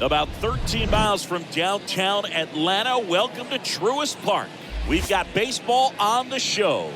About 13 miles from downtown Atlanta, welcome to Truist Park. We've got baseball on the show.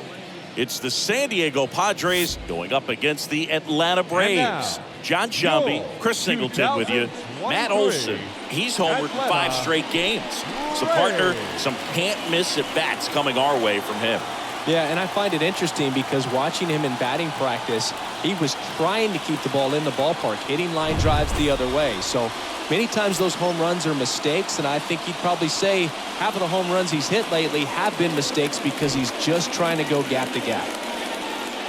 It's the San Diego Padres going up against the Atlanta Braves. John Shambi, Chris Singleton with you. Matt Olson, he's homered in 5 straight games. So, partner, some can't-miss at-bats coming our way from him. Yeah, and I find it interesting because watching him in batting practice, he was trying to keep the ball in the ballpark, hitting line drives the other way. So many times those home runs are mistakes, and I think he'd probably say half of the home runs he's hit lately have been mistakes because he's just trying to go gap to gap.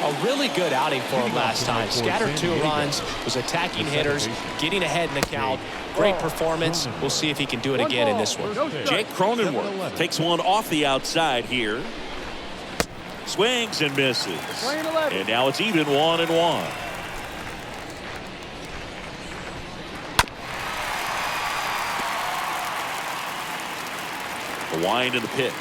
A really good outing for him last time. Scattered 2 runs, was attacking hitters, getting ahead in the count. Great performance. We'll see if he can do it again in this one. Jake Cronenworth takes one off the outside here. Swings and misses. And now it's even 1-1. The wind of the pitch.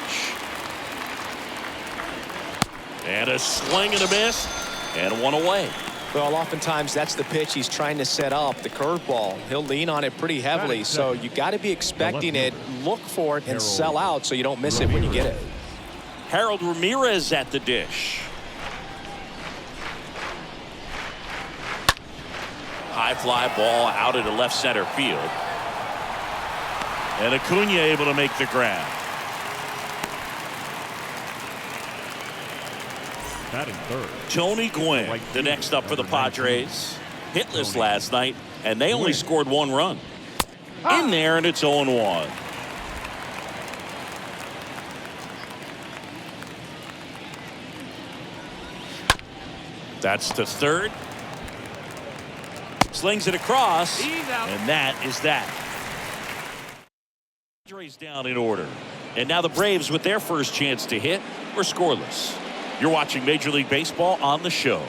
And a swing and a miss. And one away. Well, oftentimes that's the pitch he's trying to set up, the curveball. He'll lean on it pretty heavily, so you got to be expecting it, look for it, and sell out so you don't miss it when you get it. Harold Ramirez at the dish. High fly ball out into left center field. And Acuna able to make the grab. Batting third. Tony Gwynn, the next up for the Padres. Hitless last night, and they only scored 1 run. In there, and it's 0-1. That's to third. Slings it across, and that is that. Padres down in order. And now the Braves, with their first chance to hit, were scoreless. You're watching Major League Baseball on the show.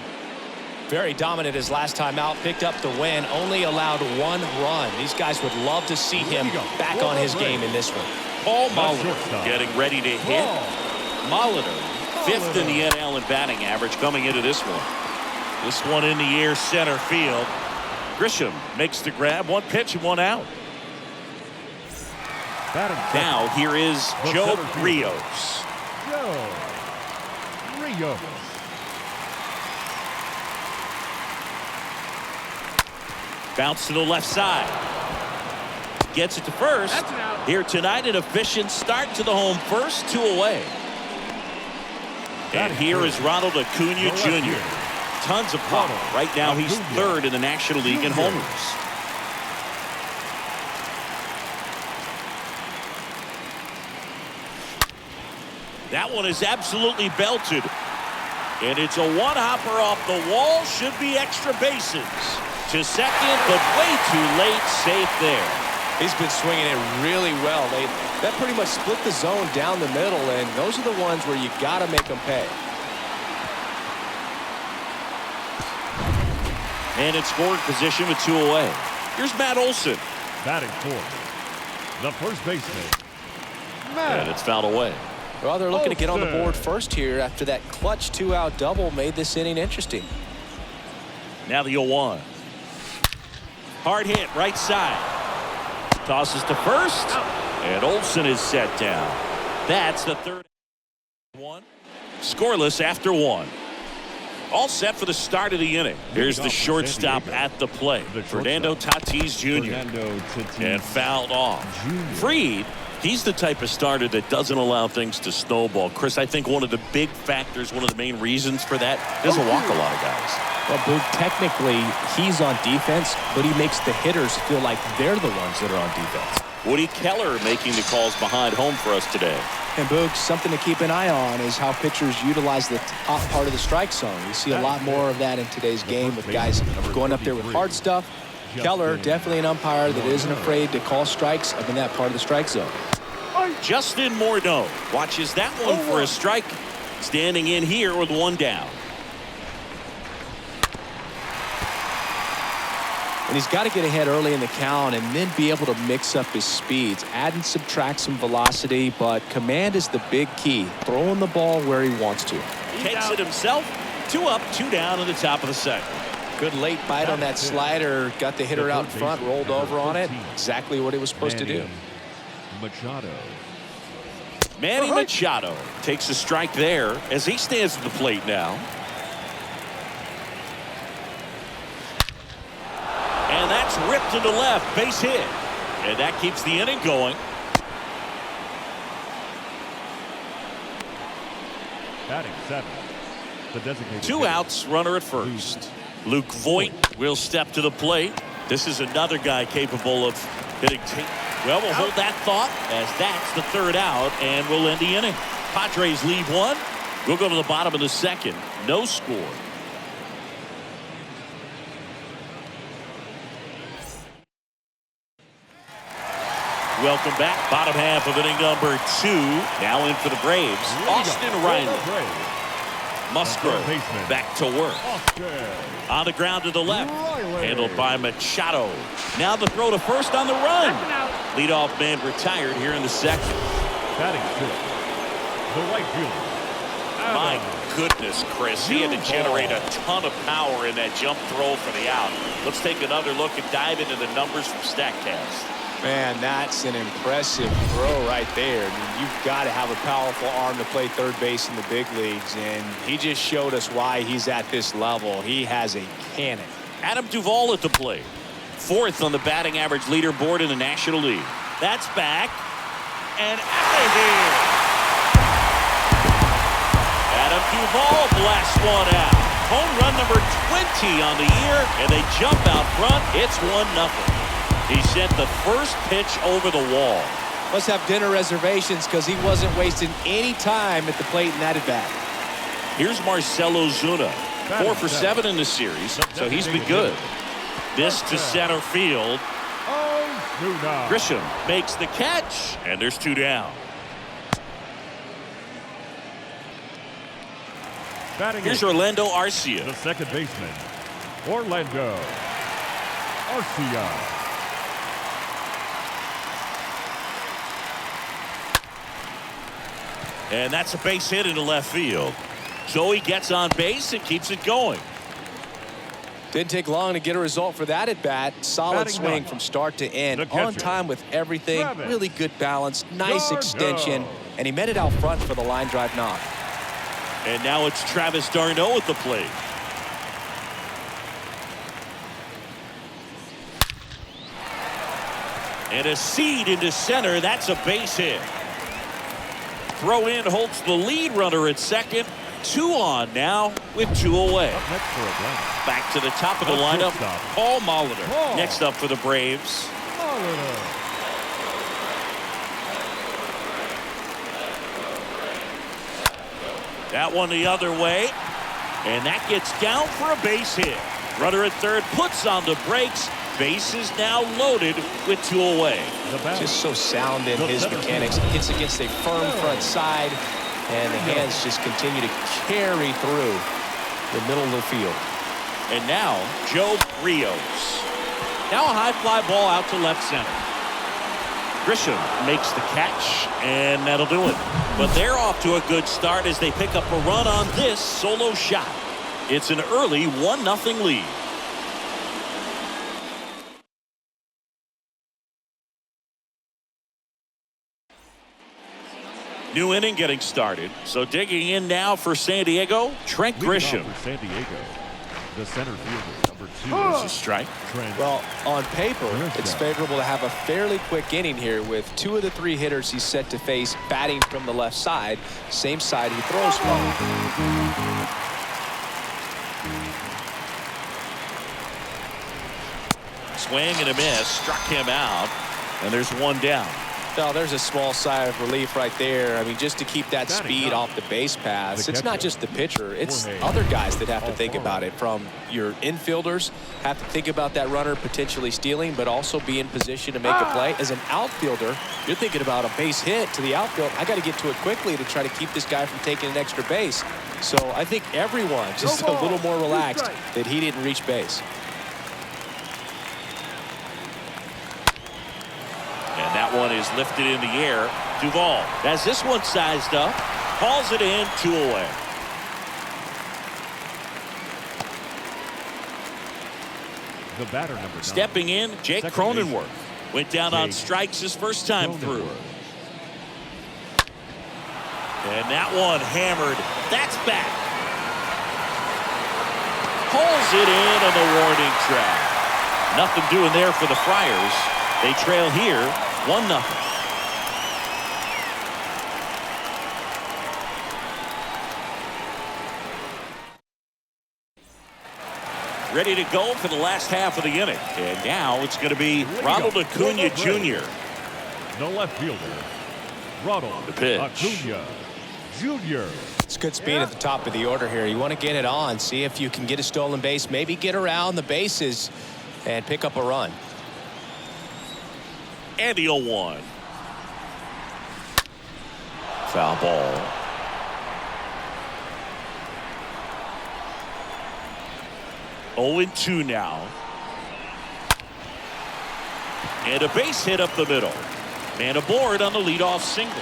Very dominant his last time out, picked up the win, only allowed 1 run. These guys would love to see him back on his game in this one. Paul Molitor getting ready to hit. Molitor, 5th in the NL in batting average coming into this one. This one in the air, center field. Grisham makes the grab, 1 pitch and 1 out. Now here is Joe Rios. Bounce to the left side. Gets it to first. Here tonight, an efficient start to the home first, 2 away. And here is Ronald Acuna Jr. Tons of power. Right now, he's 3rd in the National League in homers. That one is absolutely belted. And it's a one-hopper off the wall. Should be extra bases. To second, but way too late. Safe there. He's been swinging it really well. That pretty much split the zone down the middle, and those are the ones where you got to make them pay. And in scoring position with 2 away. Here's Matt Olson. Batting fourth, the first baseman, Matt. And it's fouled away. Well, they're looking to get on the board first here after that clutch 2-out double made this inning interesting. Now the 0-1. Hard hit, right side. Tosses to first. And Olson is set down. That's the third one. Scoreless after 1. All set for the start of the inning. Here's the shortstop at the plate. Fernando Tatis Jr. And fouled off. Fried, he's the type of starter that doesn't allow things to snowball. Chris, I think one of the big factors, one of the main reasons for that, doesn't walk a lot of guys. Well, Boog, technically, he's on defense, but he makes the hitters feel like they're the ones that are on defense. Woody Keller making the calls behind home for us today. And Boog, something to keep an eye on is how pitchers utilize the top part of the strike zone. You see a lot more of that in today's game with guys going up there with hard stuff. Keller, definitely an umpire that isn't afraid to call strikes up in that part of the strike zone. Justin Morneau watches that one for a strike. Standing in here with 1 down. And he's got to get ahead early in the count and then be able to mix up his speeds. Add and subtract some velocity, but command is the big key. Throwing the ball where he wants to. Takes it himself. 2 up, 2 down in the top of the second. Good late bite on that slider. Got the hitter out in front, rolled over on it. Exactly what he was supposed to do. Manny Machado takes a strike there as he stands at the plate now. And that's ripped to the left, base hit. And that keeps the inning going. Batting 7, the designated 2 outs, runner at first. Luke Voit will step to the plate. This is another guy capable of hitting. Well, we'll hold that thought as that's the 3rd out, and we'll end the inning. Padres lead 1. We'll go to the bottom of the second. No score. Welcome back. Bottom half of inning number 2. Now in for the Braves. Austin Riley. Musgrove back to work. On the ground to the left. Handled by Machado. Now the throw to first on the run. Leadoff man retired here in the second. Batting 6, the right fielder. My goodness, Chris. He had to generate a ton of power in that jump throw for the out. Let's take another look and dive into the numbers from StatCast. Man, that's an impressive throw right there. I mean, you've got to have a powerful arm to play third base in the big leagues, and he just showed us why he's at this level. He has a cannon. Adam Duvall at the plate. 4th on the batting average leaderboard in the National League. That's back and out of here. Adam Duvall blasts one out. Home run number 20 on the year, and they jump out front. It's 1-0. He sent the first pitch over the wall. Must have dinner reservations because he wasn't wasting any time at the plate in that at-bat. Here's Marcell Ozuna. 4 for 7 in the series, so he's been good. This to center field. Grisham makes the catch, and there's 2 down. Here's Orlando Arcia. The second baseman, Orlando Arcia. And that's a base hit into left field. So he gets on base and keeps it going. Didn't take long to get a result for that at bat. Solid swing from start to end. On time with everything. Really good balance. Nice extension. And he met it out front for the line drive knock. And now it's Travis d'Arnaud at the plate. And a seed into center. That's a base hit. Throw in holds the lead runner at second. 2 on now with 2 away. Back to the top of the lineup, Paul Molitor. Next up for the Braves. That one the other way. And that gets down for a base hit. Runner at third puts on the brakes. Base is now loaded with 2 away. Just so sound in his mechanics. Hits against a firm front side, and the hands just continue to carry through the middle of the field. And now Joe Rios. Now a high fly ball out to left center. Grisham makes the catch, and that'll do it. But they're off to a good start as they pick up a run on this solo shot. It's an early 1-0 lead. New inning getting started. So digging in now for San Diego, Trent Grisham. For San Diego, the center fielder, number 2. There's a strike. Well, on paper, it's favorable to have a fairly quick inning here with 2 of the 3 hitters he's set to face batting from the left side, same side he throws from. Swing and a miss, struck him out, and there's 1 down. Well, there's a small sigh of relief right there. I mean, just to keep that speed off the base paths. It's not just the pitcher. It's other guys that have to think about it. From your infielders, have to think about that runner potentially stealing, but also be in position to make a play. As an outfielder, you're thinking about a base hit to the outfield. I got to get to it quickly to try to keep this guy from taking an extra base. So I think everyone just a little more relaxed that he didn't reach base. And that one is lifted in the air. Duvall has this one sized up. Calls it in, 2 away. The batter, number 9. Stepping in, Jake Cronenworth. Went down on strikes his first time through. And that one hammered. That's back. Pulls it in on the warning track. Nothing doing there for the Friars. They trail here 1-0. Ready to go for the last half of the inning. And now it's going to be Ronald Acuna Jr. The left fielder, Ronald The pitch. Acuna Jr. It's good speed at the top of the order here. You want to get it on, see if you can get a stolen base, maybe get around the bases and pick up a run. And the 0-1. Foul ball. Oh, 2 now. And a base hit up the middle. Man aboard on the leadoff single.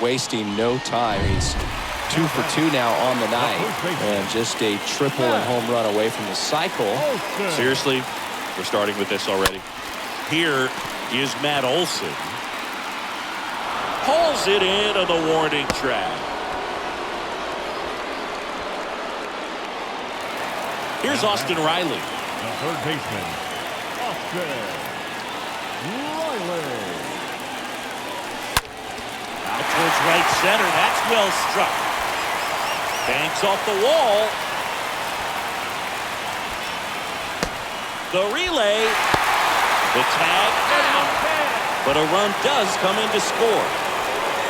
Wasting no time. He's 2 for 2 now on the night, and just a triple and home run away from the cycle. Seriously, we're starting with this already. Here is Matt Olson. Pulls it in on the warning track. Here's Austin Riley. The third baseman, Austin Riley. Out towards right center. That's well struck. Banks off the wall. The relay. The tag out. But a run does come in to score.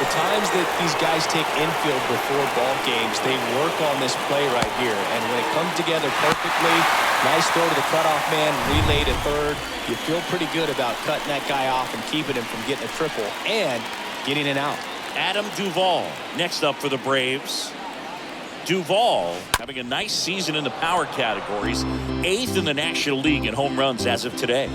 The times that these guys take infield before ball games, they work on this play right here. And when it comes together perfectly, nice throw to the cutoff man, relay to third, you feel pretty good about cutting that guy off and keeping him from getting a triple and getting an out. Adam Duvall next up for the Braves. Duvall having a nice season in the power categories, 8th in the National League in home runs as of today.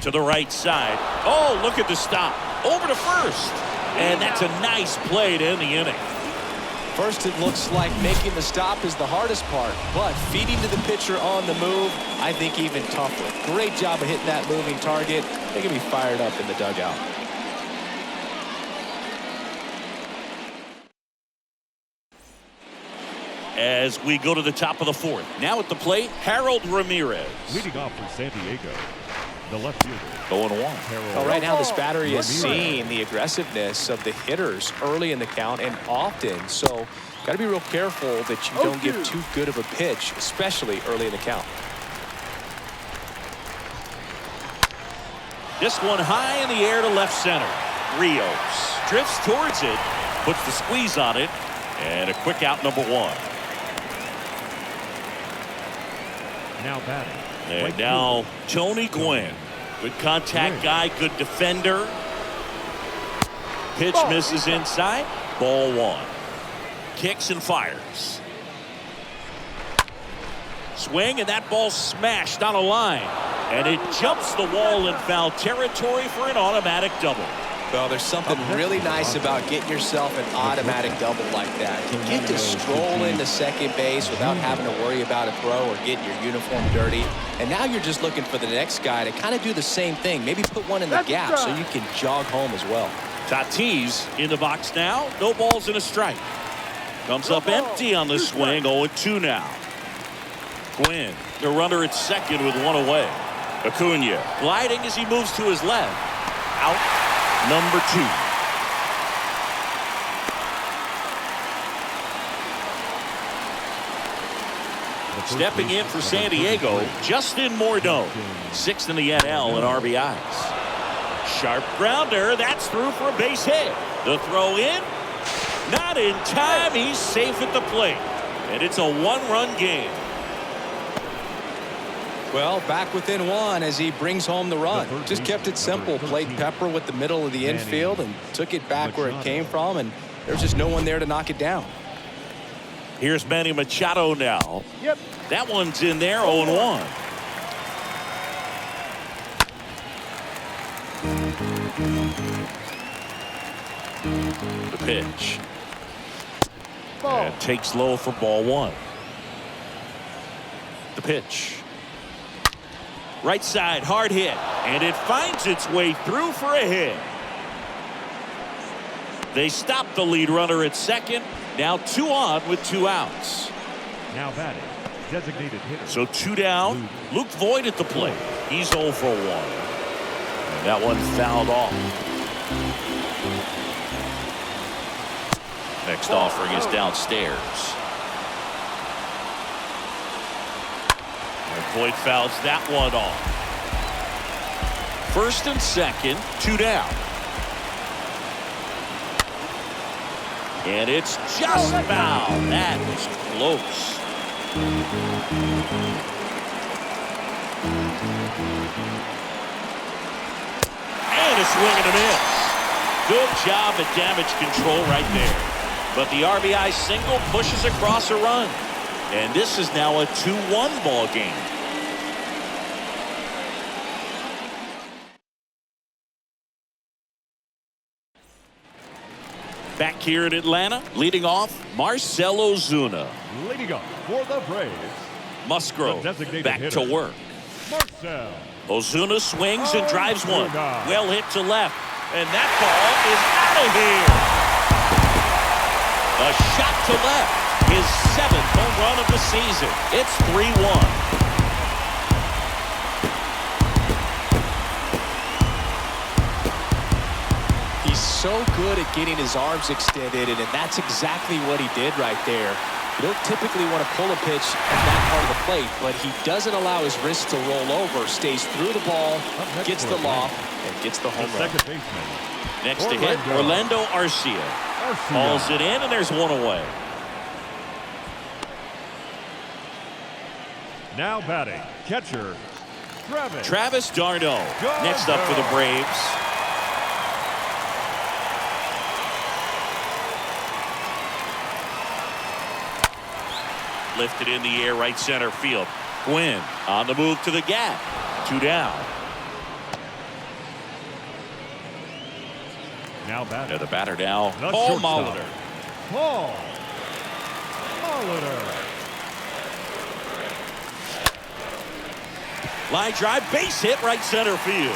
To the right side. Oh, look at the stop. Over to first. And that's a nice play to end the inning. First, it looks like making the stop is the hardest part, but feeding to the pitcher on the move, I think even tougher. Great job of hitting that moving target. They can be fired up in the dugout. As we go to the top of the 4th. Now at the plate, Harold Ramirez. Leading off for San Diego, The left fielder. 0-1. Well, right now this battery is seeing the aggressiveness of the hitters early in the count and often. So got to be real careful that you don't give too good of a pitch, especially early in the count. This one high in the air to left center. Rios drifts towards it, puts the squeeze on it, and a quick out, number 1. Now batting. And now Tony Gwynn. Good contact guy, good defender. Pitch misses inside. Ball 1. Kicks and fires. Swing, and that ball smashed on a line. And it jumps the wall in foul territory for an automatic double. Well, there's something really nice about getting yourself an automatic double like that. You get to stroll into second base without having to worry about a throw or getting your uniform dirty. And now you're just looking for the next guy to kind of do the same thing. Maybe put one in the gap so you can jog home as well. Tatis in the box now. No balls and a strike. Comes up empty on the swing. 0-2 now. Gwynn, the runner at second with one away. Acuna gliding as he moves to his left. Out. Number 2. Stepping in for San Diego, Justin Morneau. 6th in the NL in RBIs. Sharp grounder. That's through for a base hit. The throw in. Not in time. He's safe at the plate. And it's a 1-run game. Well, back within 1 as he brings home the run. Just kept it simple. Played pepper with the middle of the infield and took it back where it came from. And there's just no one there to knock it down. Here's Manny Machado now. That one's in there. 0-1. The pitch. And takes low for ball 1. The pitch. Right side, hard hit, and it finds its way through for a hit. They stop the lead runner at second. Now 2 on with 2 outs. Now batting. Designated hitter. So 2 down. Luke Voigt at the plate. He's 0 for 1. And that one fouled off. Next offering is downstairs. Voigt fouls that one off. 1st and 2nd, 2 down. And it's just foul. That was close. And a swing and a miss. Good job at damage control right there. But the RBI single pushes across a run. And this is now a 2-1 ball game. Back here in Atlanta, leading off, Marcell Ozuna. Leading off for the Braves. Musgrove back hitter. to work. Marcell. Ozuna swings and drives one. Ozuna. Well hit to left. And that ball is out of here. A shot to left. His 7th home run of the season. It's 3-1. So good at getting his arms extended, and that's exactly what he did right there. You don't typically want to pull a pitch at that part of the plate, but he doesn't allow his wrist to roll over, stays through the ball, gets the loft, and gets the home run. Second baseman. Next to hit, Orlando Arcia. Calls it in, and there's one away. Now batting, catcher, Travis d'Arnaud. Next up for the Braves. Lifted in the air, right center field. Gwynn on the move to the gap. 2 down. Now batting. The batter now, The Paul shortstop. Molitor. Paul Molitor. Line drive, base hit, right center field.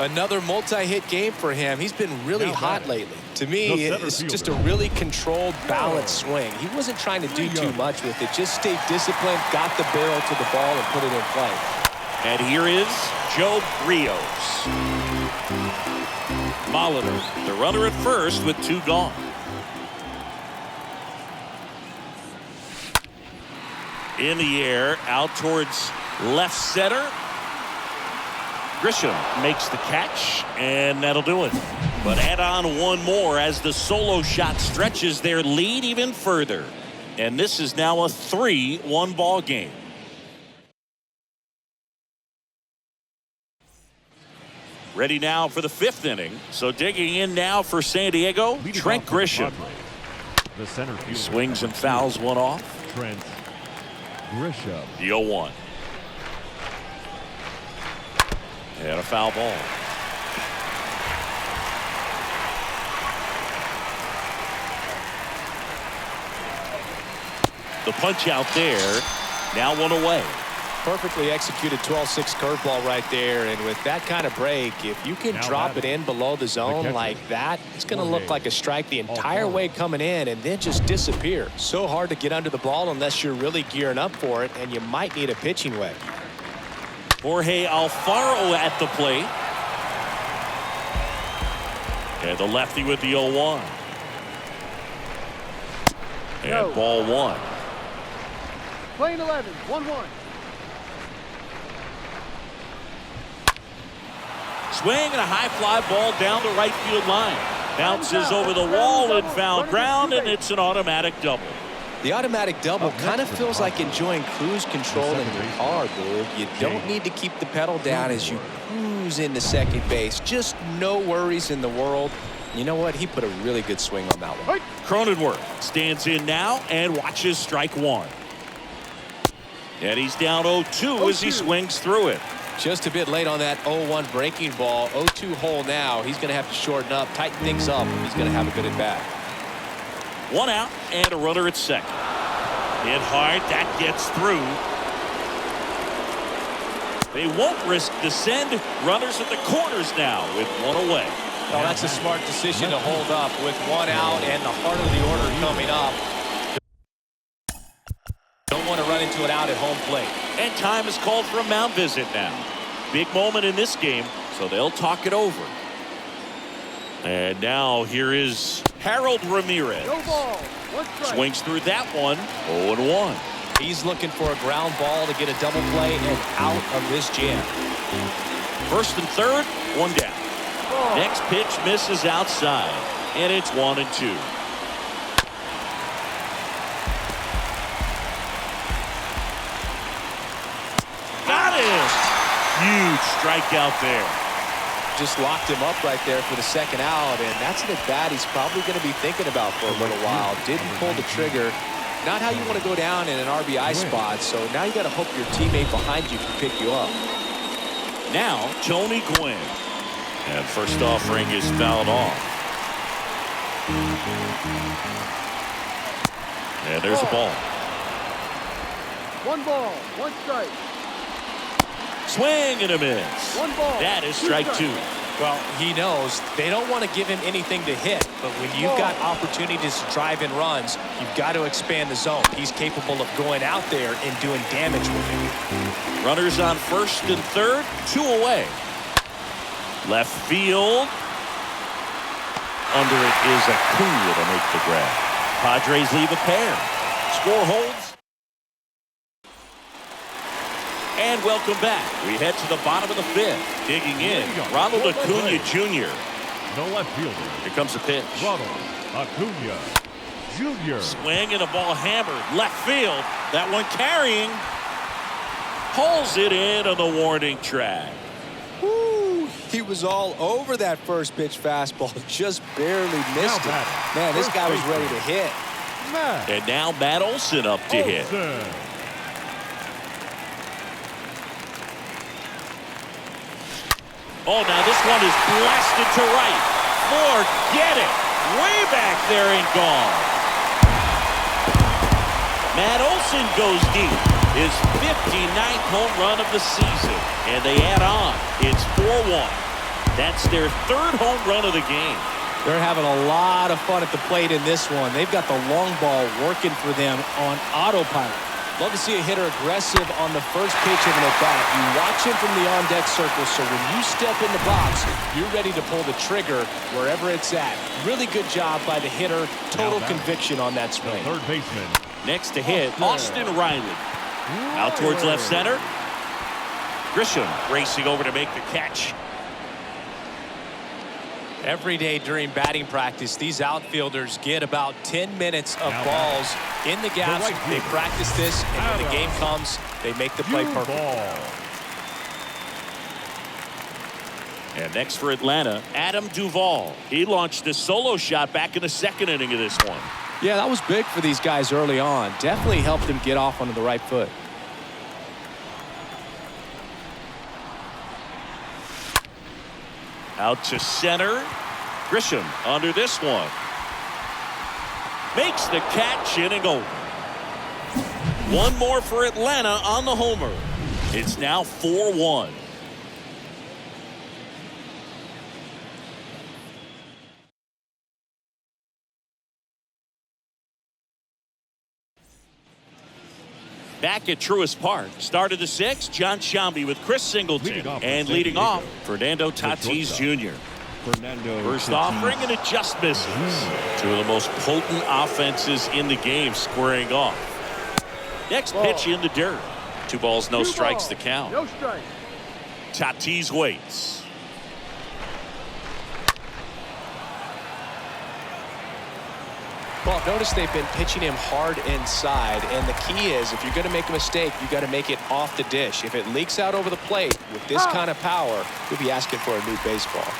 Another multi-hit game for him. He's been really hot lately. To me, it's just a really controlled, balanced swing. He wasn't trying to do too much with it. Just stayed disciplined, got the barrel to the ball, and put it in play. And here is Joe Rios. Molitor, the runner at first with 2 gone. In the air, out towards left center. Grisham makes the catch, and that'll do it. But add on one more as the solo shot stretches their lead even further. And this is now a 3-1 ball game. Ready now for the 5th inning. So digging in now for San Diego, Trent Grisham. The center fielder. Swings and fouls one off. Trent Grisham. The 0-1. And a foul ball. The punch out there. Now 1 away. Perfectly executed 12-6 curveball right there. And with that kind of break, if you can drop it in below the zone like that, it's going to look like a strike the entire way coming in and then just disappear. So hard to get under the ball unless you're really gearing up for it, and you might need a pitching wedge. Jorge Alfaro at the plate. And the lefty with the 0-1. And ball 1. Playing 11, 1-1. Swing and a high fly ball down the right field line. Bounces over the wall and foul ground, and it's an automatic double. The automatic double kind of feels like enjoying cruise control in your car, dude. You don't need to keep the pedal down as you cruise into second base. Just no worries in the world. You know what? He put a really good swing on that one. Cronenworth stands in now and watches strike 1. And he's down 0-2 as he swings through it. Just a bit late on that 0-1 breaking ball. 0-2 hole now. He's going to have to shorten up, tighten things up if he's going to have a good at bat. 1 out and a runner at second. Hit hard. That gets through. They won't risk the send. Runners at the corners now with 1 away. Oh, that's a smart decision to hold up with 1 out and the heart of the order coming up. Don't want to run into it out at home plate. And time is called for a mound visit now. Big moment in this game, so they'll talk it over. And now here is Harold Ramirez. No ball. 1 strike. Swings through that one. 0-1. He's looking for a ground ball to get a double play and out of this jam. First and third, 1 down. Next pitch misses outside, and it's 1-2. Got it! Huge strikeout there. Just locked him up right there for the 2nd out, and that's an at-bat he's probably going to be thinking about for a little while. Didn't pull the trigger. Not how you want to go down in an RBI spot, so now you got to hope your teammate behind you can pick you up. Now, Tony Gwynn. And first offering is fouled off. And there's a ball. 1 ball, 1 strike. Swing and a miss. 1 ball. That is strike 2. Well, he knows they don't want to give him anything to hit, but when you've got opportunities to drive in runs, you've got to expand the zone. He's capable of going out there and doing damage with it. Runners on first and third, 2 away. Left field. Under it is Acuna to make the grab. Padres leave a pair. Score holds. And welcome back. We head to the bottom of the 5th. Digging in, Ronald Acuna Jr. No left fielder. Here comes the pitch. Ronald Acuna Jr. Swing and a ball hammered. Left field. That one carrying. Pulls it in on the warning track. Woo! He was all over that first pitch fastball. Just barely missed it. Man, this guy was ready to hit. And now Matt Olson up to hit. Oh, now this one is blasted to right. Forget it. Way back there and gone. Matt Olson goes deep. His 59th home run of the season. And they add on. It's 4-1. That's their third home run of the game. They're having a lot of fun at the plate in this one. They've got the long ball working for them on autopilot. Love to see a hitter aggressive on the first pitch of an at-bat. You watch him from the on-deck circle, so when you step in the box, you're ready to pull the trigger wherever it's at. Really good job by the hitter. Total conviction on that swing. Third baseman. Next to hit, Austin Riley. Out towards left center. Grisham racing over to make the catch. Every day during batting practice, these outfielders get about 10 minutes of balls in the gaps. They practice this, and when the game comes, they make the play perfect. And next for Atlanta, Adam Duvall. He launched a solo shot back in the second inning of this one. Yeah, that was big for these guys early on. Definitely helped them get off onto the right foot. Out to center. Grisham under this one. Makes the catch, inning over. One more for Atlanta on the homer. It's now 4-1. Back at Truist Park, start of the sixth, John Sciambi with Chris Singleton. And leading off, Fernando Tatis Jr. First offering, and it just misses. Two of the most potent offenses in the game squaring off. Next pitch in the dirt. 2 balls, no strikes to count. No strike. Tatis waits. Well, notice they've been pitching him hard inside, and the key is if you're going to make a mistake, you got to make it off the dish. If it leaks out over the plate with this kind of power, you'll be asking for a new baseball.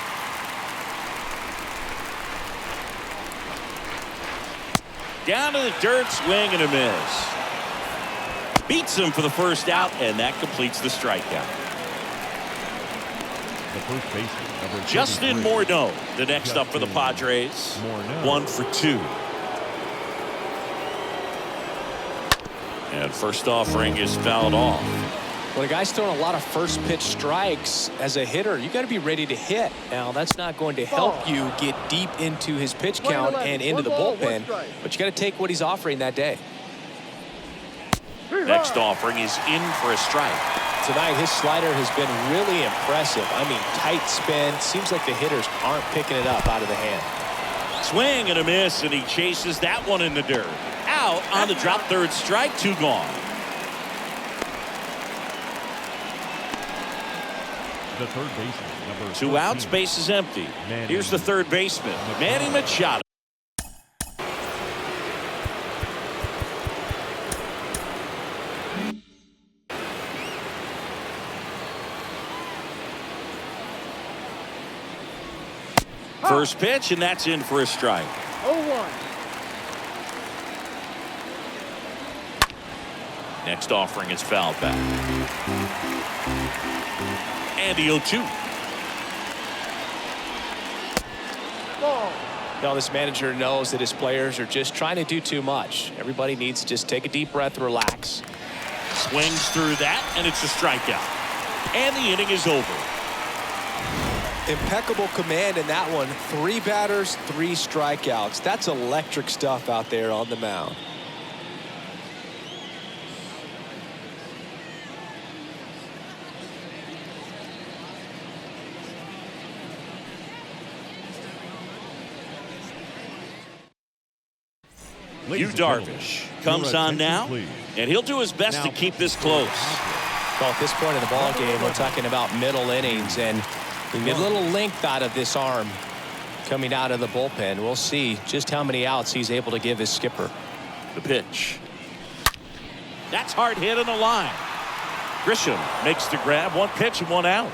Down to the dirt, swing and a miss. Beats him for the first out, and that completes the strikeout. The first baseman, number Justin 33. Morneau, the next up for the Padres. Morneau. 1 for 2. And first offering is fouled off. When a guy's throwing a lot of first pitch strikes as a hitter, you got to be ready to hit. Now, that's not going to help you get deep into his pitch count and into the bullpen, but you got to take what he's offering that day. Next offering is in for a strike. Tonight, his slider has been really impressive. I mean, tight spin. Seems like the hitters aren't picking it up out of the hand. Swing and a miss, and he chases that one in the dirt. Out on the drop, third strike, 2 gone. The third baseman, number 2 outs, 13. base is empty. Here's the third baseman, Manny Machado. First pitch, and that's in for a strike. 0-1. Next offering is fouled back. And the 0-2. Ball. Now, this manager knows that his players are just trying to do too much. Everybody needs to just take a deep breath, relax. Swings through that, and it's a strikeout. And the inning is over. Impeccable command in that one. 3 batters, 3 strikeouts. That's electric stuff out there on the mound. Yu Darvish comes on now, and he'll do his best to keep this close. Well, at this point in the ball game, we're talking about middle innings, and we get a little length out of this arm coming out of the bullpen. We'll see just how many outs he's able to give his skipper. The pitch. That's hard hit on the line. Grisham makes the grab. 1 pitch and 1 out.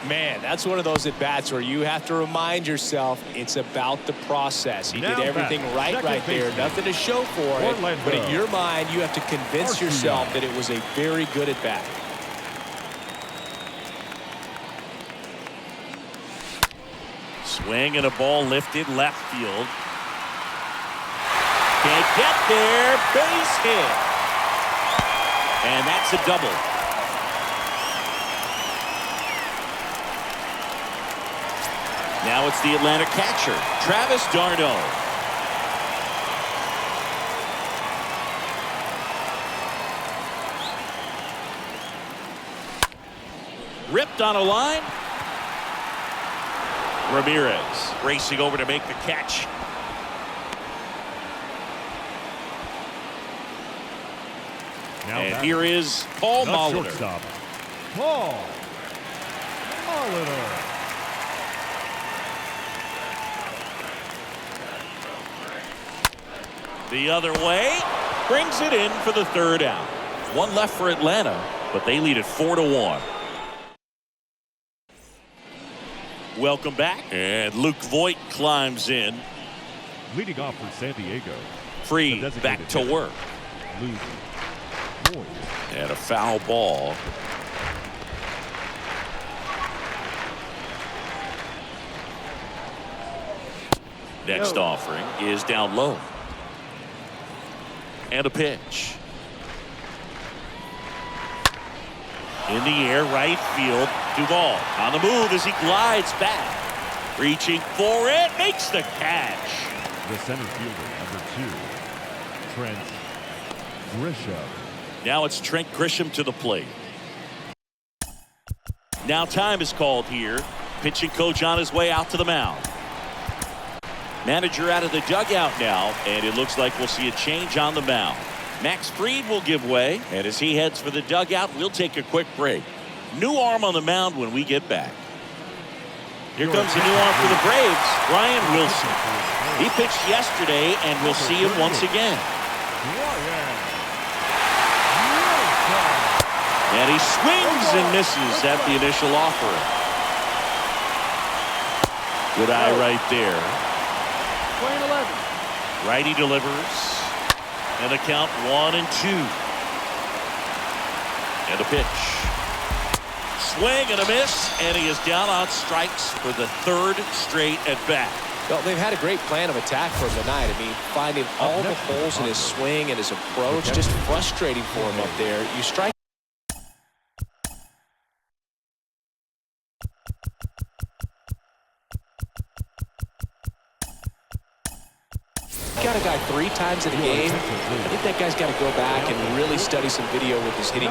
Man, that's one of those at-bats where you have to remind yourself it's about the process. He did everything right there. Nothing to show for it. But in your mind, you have to convince yourself that it was a very good at-bat. Swing and a ball lifted left field. Can't get there. Base hit. And that's a double. Now it's the Atlanta catcher, Travis d'Arnaud. Ripped on a line. Ramirez racing over to make the catch. Now And here is Paul Molitor. Shortstop, Paul Molitor. The other way, brings it in for the third out. One left for Atlanta, but they lead it 4-1. Welcome back, and Luke Voit climbs in. Leading off for San Diego. Free, The back designated to hitter, work. Luke Voit. And a foul ball. Next offering is down low. And a pitch. In the air, right field. Duvall on the move as he glides back. Reaching for it, makes the catch. The center fielder, number 2, Trent Grisham. Now it's Trent Grisham to the plate. Now time is called here. Pitching coach on his way out to the mound. Manager out of the dugout now, and it looks like we'll see a change on the mound. Max Fried will give way, and as he heads for the dugout, we'll take a quick break. New arm on the mound when we get back. Here comes a new arm for the Braves, Brian Wilson. He pitched yesterday, and we'll see him once again. And he swings and misses at the initial offering. Good eye right there. Playing 11. Righty delivers. And the count 1-2. And a pitch. Swing and a miss. And he is down on strikes for the third straight at bat. Well, they've had a great plan of attack for him tonight. I mean, finding all the holes in his swing and his approach, just frustrating for him up there. You strike. Got a guy 3 times in a game. I think that guy's got to go back and really study some video with his hitting.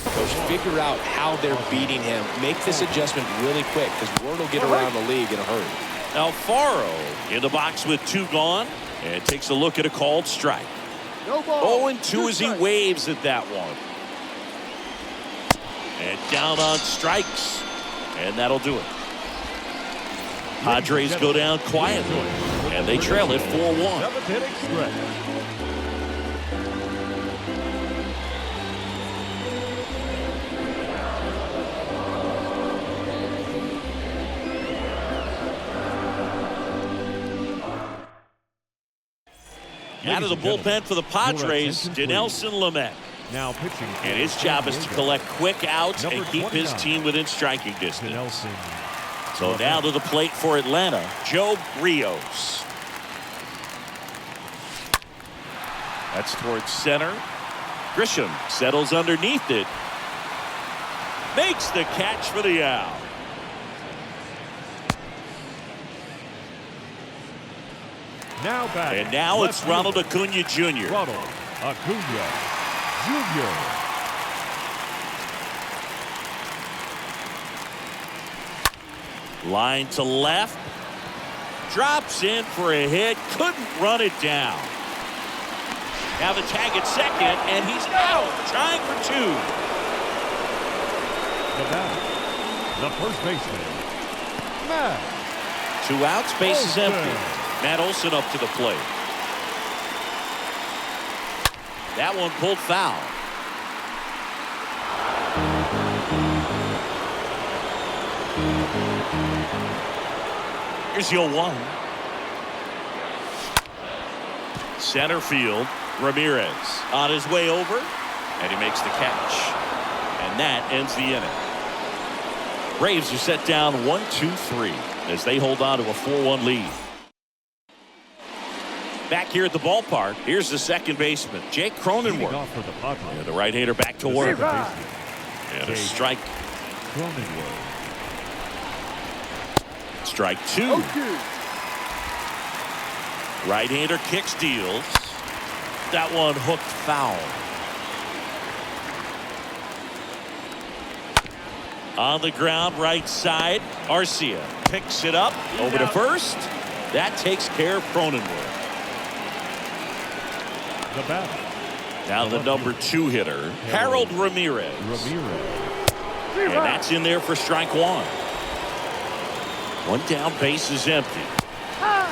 Coach, figure out how they're beating him. Make this adjustment really quick because word will get around the league in a hurry. Alfaro in the box with 2 gone and takes a look at a called strike. No ball. 0-2 as he waves at that one. And down on strikes. And that'll do it. Padres go down quietly, and they trail it 4-1. 7th inning stretch. Out of the bullpen for the Padres, Dinelson Lamet. Now pitching. And his job is to collect quick outs and keep his team within striking distance. So now to the plate for Atlanta, Joe Rios. That's towards center. Grisham settles underneath it. Makes the catch for the out. Now back. And now it's Ronald Acuna Jr. Ronald Acuna Jr. Line to left. Drops in for a hit. Couldn't run it down. Now the tag at second, and he's out. Trying for 2. The batter, the first baseman, Matt. 2 outs, base is empty. Matt Olson up to the plate. That one pulled foul. Here's 0-1. Center field. Ramirez on his way over, and he makes the catch. And that ends the inning. Braves are set down 1-2-3 as they hold on to a 4-1 lead. Back here at the ballpark, here's the second baseman, Jake Cronenworth. Off for the Padres. And the right-hander back to work. And a strike. Cronenworth. Strike two. Right-hander kicks, deals. That one hooked foul. On the ground, right side. Arcia picks it up over to first. That takes care of Cronenworth. The batter. Now the number 2 hitter, Harold Ramirez. And that's in there for strike one. One down, base is empty.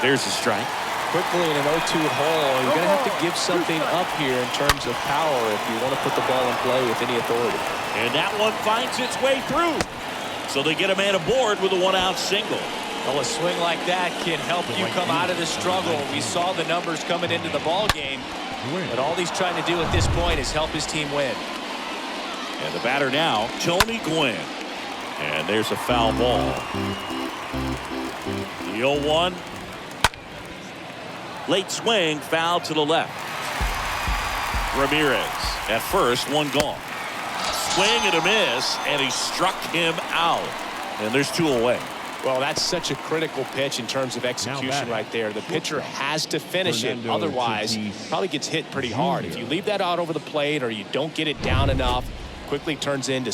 There's a strike. Quickly in an 0-2 hole, you're going to have to give something up here in terms of power if you want to put the ball in play with any authority. And that one finds its way through. So they get a man aboard with a 1-out single. Well, a swing like that can help you come out of the struggle. We saw the numbers coming into the ball game, but all he's trying to do at this point is help his team win. And the batter now, Tony Gwynn. And there's a foul ball. The 0-1. Late swing, foul to the left. Ramirez at first, one gone. Swing and a miss, and he struck him out. And there's 2 away. Well, that's such a critical pitch in terms of execution right there. The pitcher has to finish it. Otherwise, probably gets hit pretty hard. If you leave that out over the plate or you don't get it down enough, quickly turns into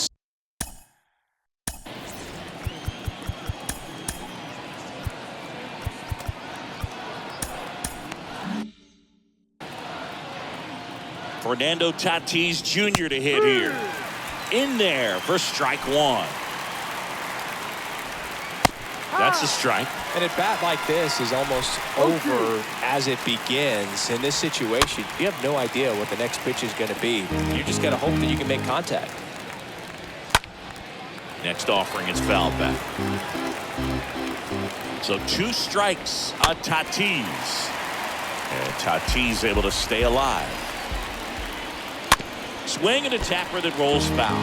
Fernando Tatis Jr. to hit here. In there for strike one. That's a strike. And a bat like this is almost over as it begins. In this situation, you have no idea what the next pitch is going to be. You just got to hope that you can make contact. Next offering is fouled back. So 2 strikes on Tatis. And Tatis able to stay alive. Swing and a tapper that rolls foul.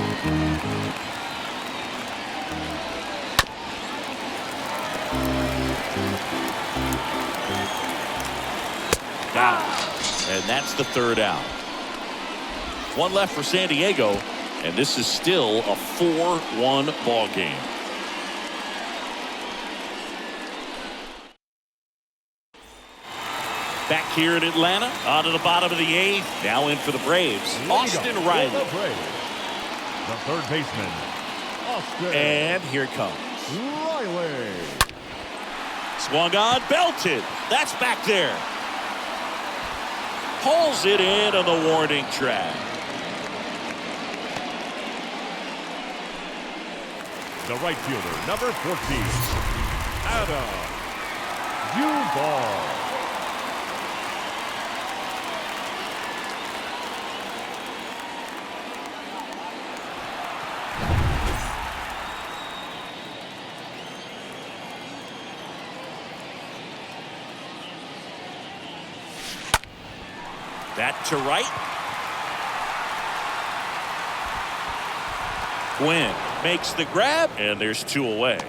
Down. And that's the 3rd out. 1 left for San Diego, and this is still a 4-1 ball game. Back here in Atlanta, on to the bottom of the 8th. Now in for the Braves, Austin Riley. The third baseman, Austin. And here it comes. Riley. Swung on, belted. That's back there. Pulls it in on the warning track. The right fielder, number 14, Adam Duvall. That to right. Gwynn makes the grab, and there's 2 away.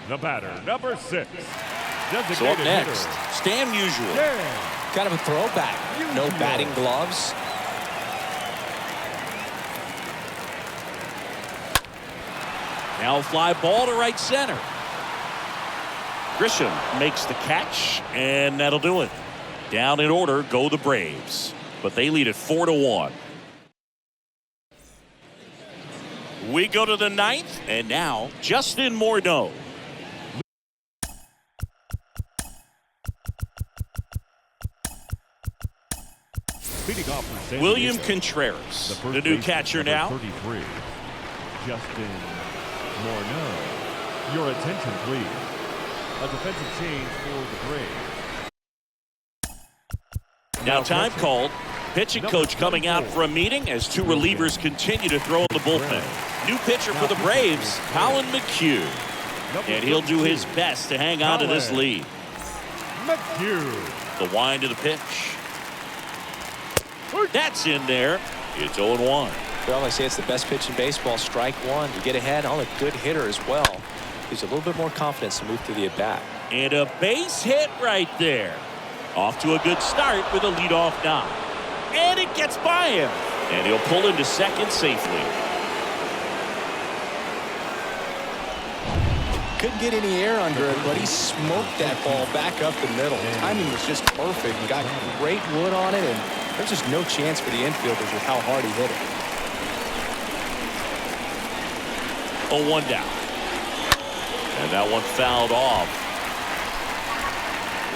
The batter, number 6. So up next, Stan Musial. Kind of a throwback. No batting gloves. Now a fly ball to right center. Grisham makes the catch, and that'll do it. Down in order go the Braves, but they lead it 4-1. We go to the 9th, and now Justin Morneau. William Contreras, the new catcher now. 33, Justin Morneau. Your attention, please. A defensive change for the Braves. Now time called. Pitching coach coming out for a meeting as 2 relievers continue to throw in the bullpen. New pitcher for the Braves, Colin McHugh. And he'll do his best to hang on to this lead. McHugh. The wind of the pitch. That's in there. It's 0-1. Well, I say it's the best pitch in baseball. Strike one. You get ahead on a good hitter as well. Gives a little bit more confidence to move through the at-bat. And a base hit right there. Off to a good start with a leadoff knock. And it gets by him. And he'll pull into second safely. Couldn't get any air under it, but he smoked that ball back up the middle. Timing was just perfect. Got great wood on it, and there's just no chance for the infielders with how hard he hit it. 0-1 down. And that one fouled off.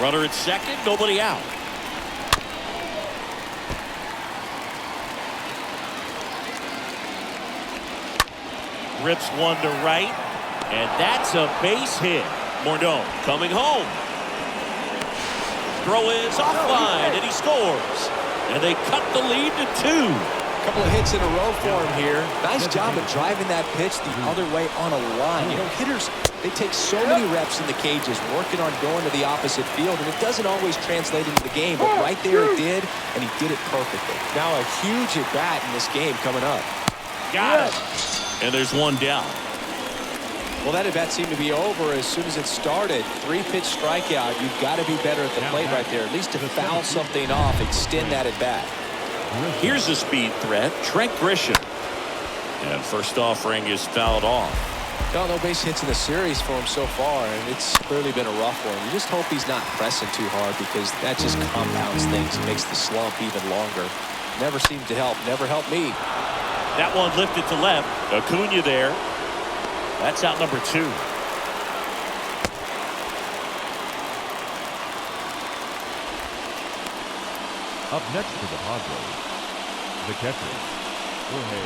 Runner at second, nobody out. Rips one to right. And that's a base hit. Morneau coming home. Throw is offline, and he scores. And they cut the lead to 2. Couple of hits in a row for him here. Nice job of driving that pitch the other way on a line. You know, hitters, they take so many reps in the cages working on going to the opposite field, and it doesn't always translate into the game, but right there it did, and he did it perfectly. Now a huge at-bat in this game coming up. Got it. And there's one down. Well, that at-bat seemed to be over as soon as it started. 3-pitch strikeout. You've got to be better at the plate right there, at least to foul something off, extend that at-bat. Here's a speed threat, Trent Grisham. And first offering is fouled off. No base hits in the series for him so far, and it's clearly been a rough one. You just hope he's not pressing too hard because that just compounds things and makes the slump even longer. Never seemed to help. Never helped me. That one lifted to left. Acuna there. That's out number 2. Up next for the Padres, the catcher, Jorge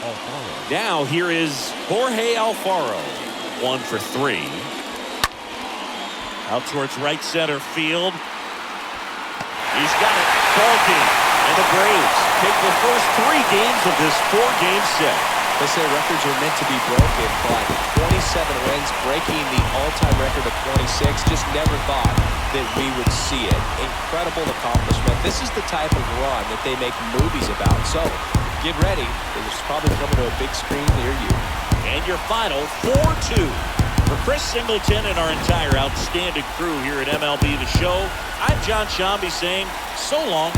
Alfaro. Now here is Jorge Alfaro. 1 for 3. Out towards right center field. He's got it. Ball game. And the Braves take the first 3 games of this 4-game set. They say records are meant to be broken, but 27 wins, breaking the all-time record of 26. Just never thought that we would see it. Incredible accomplishment. This is the type of run that they make movies about. So get ready, because it's probably coming to a big screen near you. And your final 4-2. For Chris Singleton and our entire outstanding crew here at MLB The Show, I'm John Shambi saying so long.